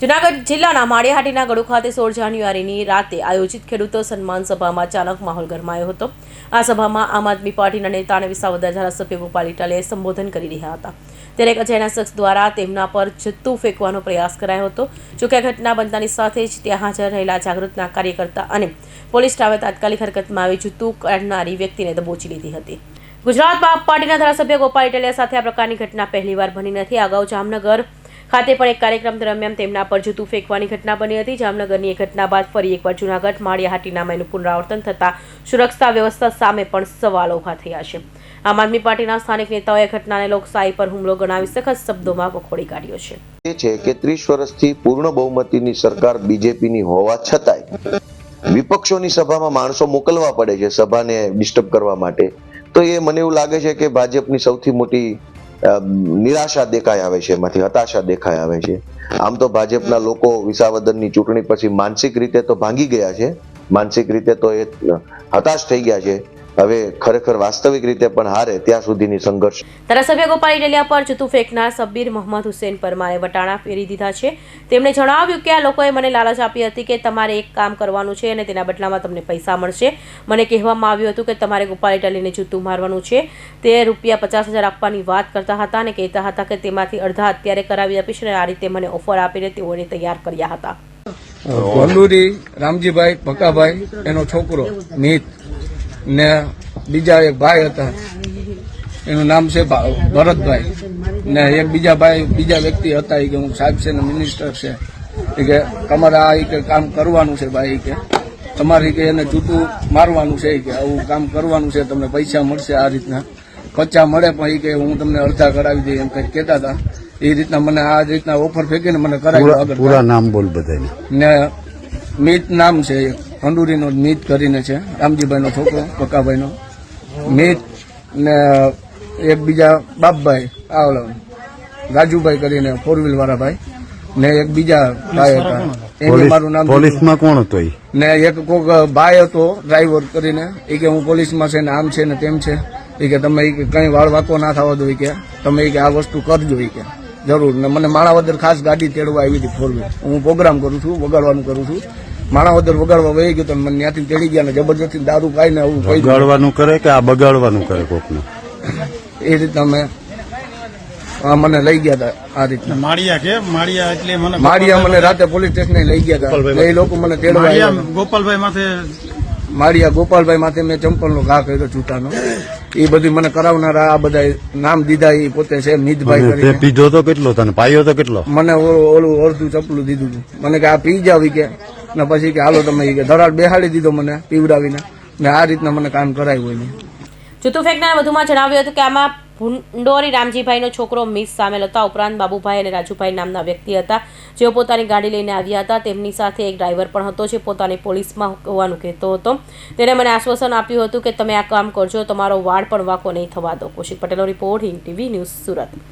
જૂનાગઢ જિલ્લાના માળિયાહાટીના ગળુ ખાતે 16 જાન્યુઆરીની રાતે આયોજિત ખેડૂતો સન્માન સભામાં અચાનક માહોલ ગરમાયો હતો। આ સભામાં આમ આદમી પાર્ટીના નેતા અને વિસાવદર ધારાસભ્ય ગોપાલ ઇટાલિયાએ સંબોધન કરી રહ્યા હતા। ત્યારે એક અજાણ્યા શખ્સ દ્વારા તેમના પર જથ્થું ફેંકવાનો પ્રયાસ કરાયો હતો। જોકે આ ઘટના બનતાની સાથે જ ત્યાં હાજર રહેલા જાગૃતના કાર્યકર્તા અને પોલીસ સ્ટાફે તાત્કાલિક હરકતમાં આવી જથ્થું કાઢનારી વ્યક્તિને દબોચી લીધી હતી। ગુજરાત બાપ પાર્ટીના ધારાસભ્ય ગોપાલ ઇટાલિયા સાથે આ પ્રકારની ઘટના પહેલીવાર બની નથી। અગાઉ જામનગર ખાતે પણ એક કાર્યક્રમ દરમિયાન તેમના પર જૂતું ફેંકવાની ઘટના બની હતી। જામનગરની એક ઘટના બાદ ફરી એકવાર જૂનાગઢ માળિયાહાટીનામાં એનું પુનરાવર્તન થતાં સુરક્ષા વ્યવસ્થા સામે પણ સવાલો ઊભા થયા છે। આમ આદમી પાર્ટીના સ્થાનિક નેતાઓએ ઘટનાને લોકશાહી પર હુમલો ગણાવી સખત શબ્દોમાં વખોડી કાઢ્યો છે। એ છે કે 30 વર્ષથી પૂર્ણ બહુમતીની સરકાર બીજેપીની હોવા છતાંય વિપક્ષોની સભામાં માણસો મોકલવા પડે છે સભાને ડિસ્ટર્બ કરવા માટે। તો એ મને એવું લાગે છે કે ભાજપની સૌથી મોટી નિરાશા દેખાઈ આવે છે, એમાંથી હતાશા દેખાઈ આવે છે। આમ તો ભાજપના લોકો વિસાવદરની ચૂંટણી પછી માનસિક રીતે તો ભાંગી ગયા છે, માનસિક રીતે તો એ હતાશ થઈ ગયા છે। હવે ખરેખર વાસ્તવિક રીતે પણ હારે ત્યાં સુધીની સંઘર્ષ। ધારાસભ્ય ગોપાલ ઇટાલિયા પર જૂતું ફેંકનાર સબ્બીર મોહમ્મદ હુસેન પરમારે વટાણા ફેરી દીધા છે। તેમણે જણાવ્યું કે આ લોકોએ મને લાલચ આપી હતી કે તમારે એક કામ કરવાનું છે અને તેના બદલામાં તમને પૈસા મળશે। મને કહેવામાં આવ્યું હતું કે તમારે ગોપાલ ઇટાલિયાને જૂતું મારવાનું છે। તે રૂપિયા 50,000 આપવાની વાત કરતા હતા અને કહેતા હતા કે તેમાંથી અડધા અત્યારે કરાવી આપીશ અને આ રીતે મને ઓફર આપીને તેઓને તૈયાર કર્યા હતા। વંડુરી રામજીભાઈ ભકાભાઈ એનો છોકરો નીત ને બીજા એક ભાઈ હતા, એનું નામ છે ભરતભાઈ, ને એક બીજા વ્યક્તિ હતા કે હું સાહેબ છે ને મિનિસ્ટર છે, કે તમારે આ કામ કરવાનું છે ભાઈ, કે તમારે કે એને જૂતું મારવાનું છે, કે આવું કામ કરવાનું છે, તમને પૈસા મળશે આ રીતના, કચ્ચા મળે પણ કે હું તમને અડધા કરાવી દઈ એમ કંઈક કહેતા હતા। એ રીતના મને આ રીતના ઓફર ફેંકીને મને કરાવી। પૂરા નામ બોલ બધાને। ને મીત નામ છે, ખંડુરીનો મીત કરીને છે, રામજીભાઈનો છોકરો પક્કાભાઈનો મીત, ને એક બીજા બાપભાઈ રાજુભાઈ કરીને 4 વ્હીલ વાળા ભાઈ, ને એક બીજા ભાઈ હતા એનું મારું નામ પોલીસમાં કોણ હતો? ને એક કોક ભાઈ હતો ડ્રાઈવર કરીને, એ કે હું પોલીસમાં છે ને આમ છે ને તેમ છે, એ કે તમે કઈ વાળ વાંકો ના થવા દો, કે તમે કે આ વસ્તુ કરજો, કે જરૂર। ને મને માણાવદર ખાસ ગાડી તેડવા આવી હતી 4 વ્હીલ, હું પ્રોગ્રામ કરું છું, વગાડવાનું કરું છું, માણાવદર વગાડવા વહી ગયો તો મને ત્યાંથી તેડી ગયા ને જબરજસ્તી દારૂ પાઈને આવું વગાડવાનું કરે કે આ બગાડવાનું કરે કોકનું, એ રીતના મને લઈ ગયા હતા। આ રીતના માળિયા મને રાતે પોલીસ સ્ટેશને લઈ ગયા હતા, એ લોકો મને તેડવા માળિયા ગોપાલભાઈ માથે મેં ચંપલનો ઘા કર્યો જૂતાનો, એ બધી મને કરાવનારા આ બધા નામ દીધા એ પોતે છે મિતભાઈ કરીને। પીધો તો કેટલો તને પાયો તો કેટલો? મને ઓલું અડધું ચપલું દીધું હતું, મને કે આ પી જાવ કે ને પછી કે હાલો તમે કે ધરાડ બેહાડી દીધો મને પીવડાવીને, ને આ રીતના મને કામ કરાવ્યું હોય। જૂતું ફેંકનાર વધુમાં જણાવ્યું હતું કે આમાં ભુંડોરી રામજીભાઈનો છોકરો મિસ સામેલ હતા, ઉપરાંત બાબુભાઈ અને રાજુભાઈ નામના વ્યક્તિ હતા જેઓ પોતાની ગાડી લઈને આવ્યા હતા। તેમની સાથે એક ડ્રાઈવર પણ હતો જે પોતાની પોલીસમાં હોવાનું કહેતો હતો। તેણે મને આશ્વાસન આપ્યું હતું કે તમે આ કામ કરજો, તમારો વાળ પણ વાંકો નહીં થવા દો। કૌશિક પટેલનો report, Hind TV news, Surat.